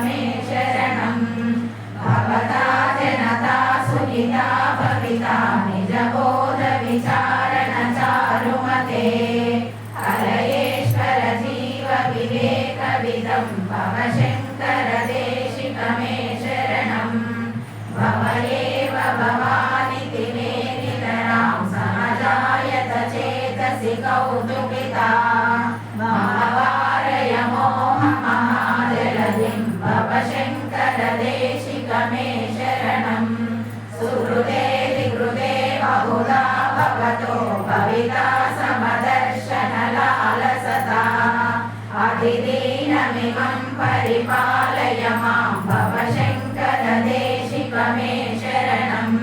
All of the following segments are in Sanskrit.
मे शरणम् भवता जनता सुखिता भविता निजबोध विचारण चारुमते हरयेश्वर जीव विवेक विदं भवशङ्कर देशिक मे शरणम् भव एव भवानिति मे नितरां समजायत चेतसि कौतुकिता महावारय मोहमहाजलधिं भवशङ्कर देशिक मे शरणम् सुहृदे विहृदे बहुधा भवतो भविता समदर्शन लालसता अधिदीनमिमं परिपालय मां भवशङ्कर देशिक मे शरणम्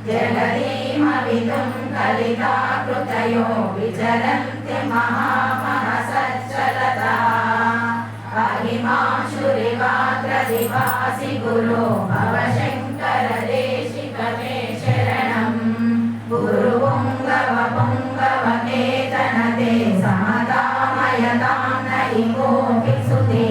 जगदीमवितुं कलिता कृतयो विचरन्ति महामहसच्चलता अहिमाशुरिवाद्रदिवासि गुरो भवशङ्कर देशिक मे शरणम् गुरुपुङ्गवपुङ्गवकेतनते समतामयतां न हि कोऽपि सुते